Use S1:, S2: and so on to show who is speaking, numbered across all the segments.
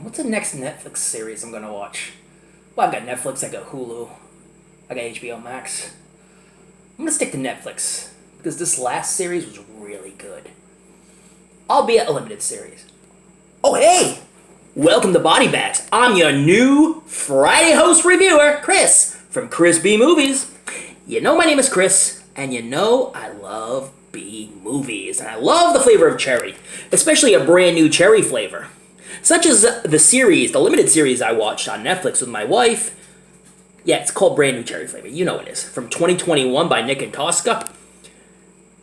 S1: What's the next Netflix series I'm gonna watch? Well, I've got Netflix, I got Hulu, I got HBO Max. I'm gonna stick to Netflix because this last series was really good, albeit a limited series. Oh hey! Welcome to BodyBags. I'm your new Friday host reviewer, Chris, from Chris B Movies. You know my name is Chris, and you know I love B movies, and I love the flavor of cherry, especially a brand new cherry flavor. Such as the series, the limited series I watched on Netflix with my wife. Yeah, it's called Brand New Cherry Flavor. You know it is. From 2021 by Nick and Tosca.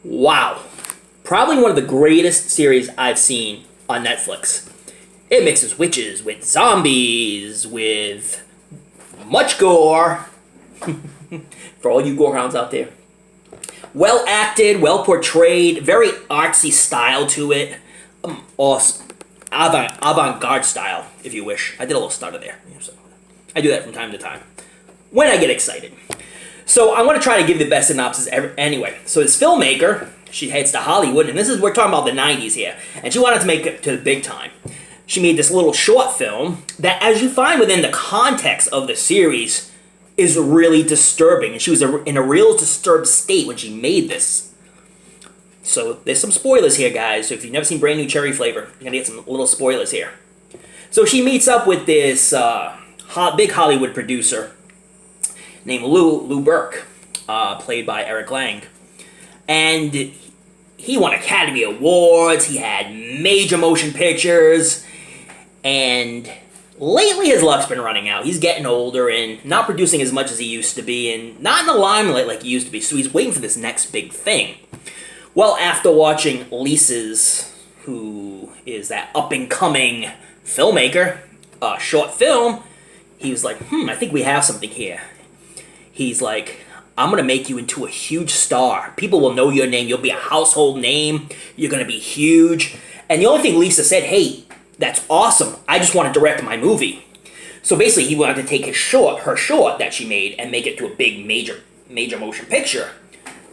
S1: Wow. Probably one of the greatest series I've seen on Netflix. It mixes witches with zombies, with much gore. For all you gorehounds out there. Well acted, well portrayed, very artsy style to it. Awesome. Avant-garde style, if you wish. I did a little stutter there. So I do that from time to time when I get excited. So I want to try to give the best synopsis ever. Anyway, so this filmmaker, she heads to Hollywood, and we're talking about the 90s here, and she wanted to make it to the big time. She made this little short film that, as you find within the context of the series, is really disturbing, and she was in a real disturbed state when she made this. So there's some spoilers here, guys. So if you've never seen Brand New Cherry Flavor, you're going to get some little spoilers here. So she meets up with this big Hollywood producer named Lou Burke, played by Eric Lang. And he won Academy Awards, he had major motion pictures, and lately his luck's been running out. He's getting older and not producing as much as he used to be, and not in the limelight like he used to be, so he's waiting for this next big thing. Well, after watching Lisa's, who is that up-and-coming filmmaker, short film, he was like, I think we have something here. He's like, I'm going to make you into a huge star. People will know your name. You'll be a household name. You're going to be huge. And the only thing Lisa said, hey, that's awesome. I just want to direct my movie. So basically, he wanted to take her short that she made, and make it to a big, major motion picture.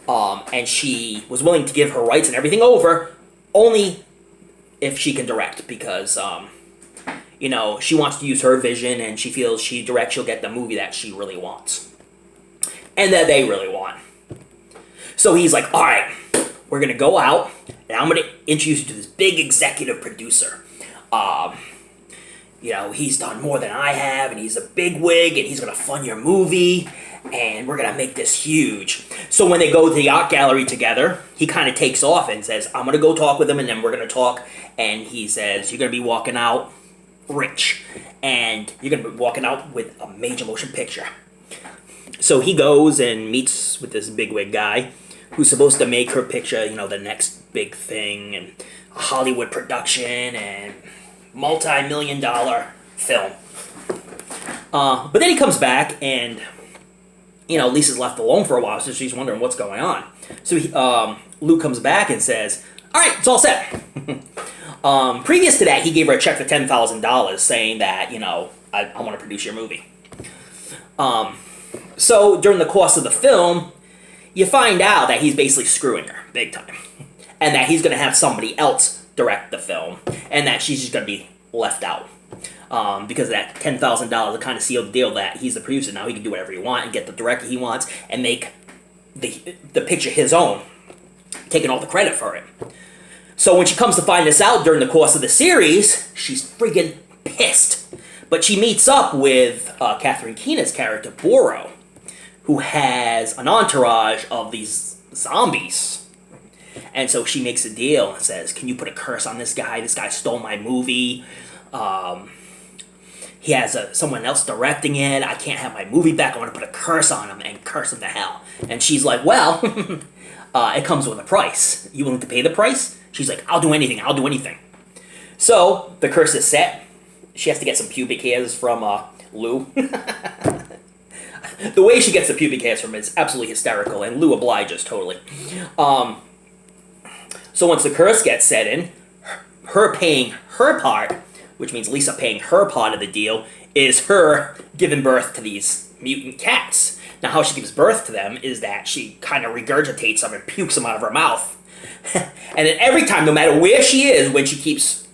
S1: And she was willing to give her rights and everything over, only if she can direct, because, she wants to use her vision, and she feels she directs, she'll get the movie that she really wants. And that they really want. So he's like, all right, we're going to go out, and I'm going to introduce you to this big executive producer. He's done more than I have, and he's a big wig, and he's going to fund your movie, and we're going to make this huge. So when they go to the art gallery together, he kind of takes off and says, I'm going to go talk with him, and then we're going to talk. And he says, you're going to be walking out rich, and you're going to be walking out with a major motion picture. So he goes and meets with this bigwig guy who's supposed to make her picture, the next big thing, and a Hollywood production, and multi-million-dollar film. But then he comes back, and Lisa's left alone for a while, so she's wondering what's going on. So Lou comes back and says, all right, it's all set. Previous to that, he gave her a check for $10,000 saying that, I want to produce your movie. So during the course of the film, you find out that he's basically screwing her big time. And that he's going to have somebody else direct the film, and that she's just going to be left out. Because that $10,000 kind of sealed the deal that he's the producer. Now he can do whatever he wants and get the director he wants and make the picture his own, taking all the credit for it. So when she comes to find this out during the course of the series, she's friggin' pissed. But she meets up with Catherine Keener's character, Boro, who has an entourage of these zombies. And so she makes a deal and says, can you put a curse on this guy? This guy stole my movie. He has someone else directing it. I can't have my movie back. I want to put a curse on him and curse him to hell. And she's like, well, it comes with a price. You willing to pay the price? She's like, I'll do anything. So the curse is set. She has to get some pubic hairs from Lou. The way she gets the pubic hairs from it is absolutely hysterical, and Lou obliges totally. So once the curse gets set in, her paying her part, which means Lisa paying her part of the deal, is her giving birth to these mutant cats. Now how she gives birth to them is that she kind of regurgitates them and pukes them out of her mouth. And then every time, no matter where she is, when she keeps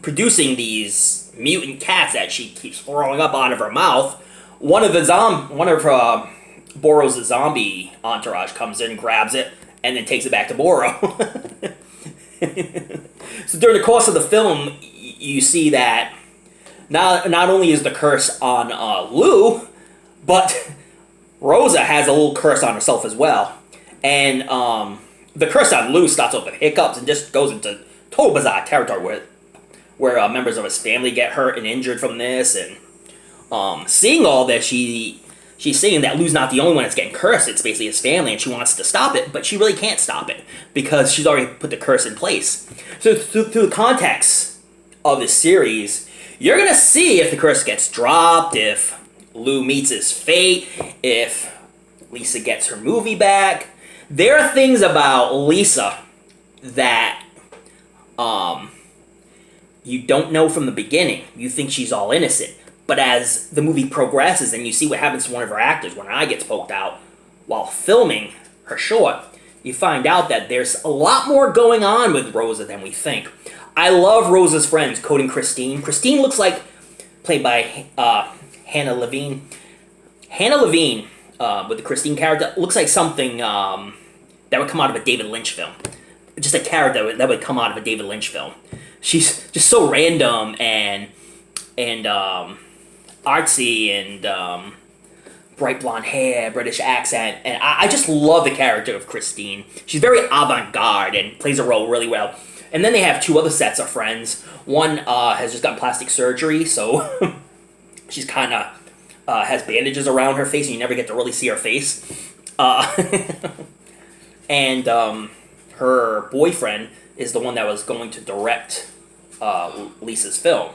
S1: producing these mutant cats that she keeps throwing up out of her mouth. One of Boro's zombie entourage comes in, grabs it, and then takes it back to Boro. So during the course of the film, you see that not only is the curse on Lou, but Rosa has a little curse on herself as well. And the curse on Lou starts off with hiccups and just goes into total bizarre territory where members of his family get hurt and injured from this. And seeing all this, she's saying that Lou's not the only one that's getting cursed. It's basically his family, and she wants to stop it, but she really can't stop it because she's already put the curse in place. So through the context of this series, you're going to see if the curse gets dropped, if Lou meets his fate, if Lisa gets her movie back. There are things about Lisa that you don't know from the beginning. You think she's all innocent. But as the movie progresses and you see what happens to one of her actors when her eye gets poked out while filming her short, you find out that there's a lot more going on with Rosa than we think. I love Rosa's friends, Cody and Christine. Christine looks like, played by Hannah Levine. Hannah Levine, with the Christine character, looks like something that would come out of a David Lynch film. Just a character that would come out of a David Lynch film. She's just so random and artsy and bright blonde hair, British accent, and I just love the character of Christine. She's very avant-garde and plays a role really well. And then they have two other sets of friends. One has just gotten plastic surgery, so she's kind of has bandages around her face, and you never get to really see her face. And her boyfriend is the one that was going to direct Lisa's film.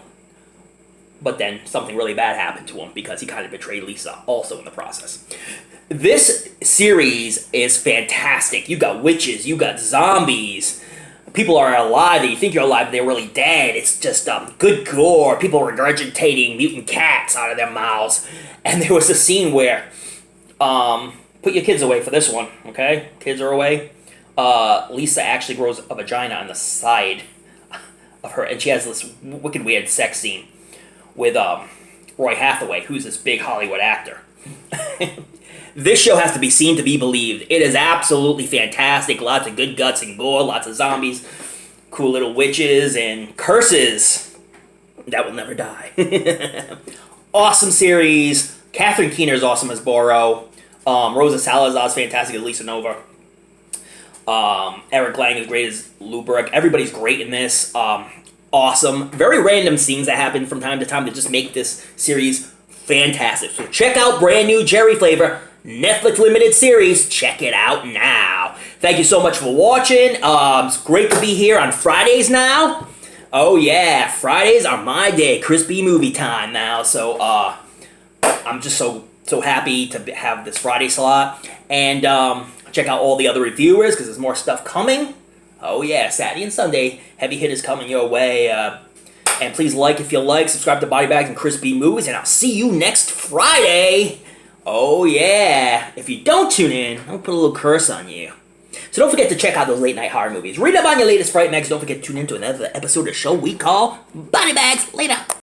S1: But then something really bad happened to him because he kind of betrayed Lisa also in the process. This series is fantastic. You got witches, you got zombies. People are alive that you think you're alive, but they're really dead. It's just good gore. People regurgitating mutant cats out of their mouths. And there was a scene where, put your kids away for this one, okay? Kids are away. Lisa actually grows a vagina on the side of her, and she has this wicked weird sex scene with Roy Hathaway, who's this big Hollywood actor. This show has to be seen to be believed. It is absolutely fantastic. Lots of good guts and gore, lots of zombies, cool little witches, and curses that will never die. Awesome series. Catherine Keener is awesome as Boro. Rosa Salazar is fantastic as Lisa Nova. Eric Lang is great as Lou Burke. Everybody's great in this. Awesome. Very random scenes that happen from time to time that just make this series fantastic. So check out brand new Cherry Flavor Netflix limited series. Check it out now. Thank you so much for watching. It's great to be here on Fridays now. Oh yeah, Fridays are my day. Crispy movie time now. So I'm just so happy to have this Friday slot. And check out all the other reviewers because there's more stuff coming. Oh yeah, Saturday and Sunday, heavy hitters coming your way. And please like if you like, subscribe to BodyBags and Crispy Movies, and I'll see you next Friday. Oh yeah, if you don't tune in, I'll put a little curse on you. So don't forget to check out those late night horror movies. Read up on your latest Fright Mags. Don't forget to tune in to another episode of the show we call BodyBags. Later.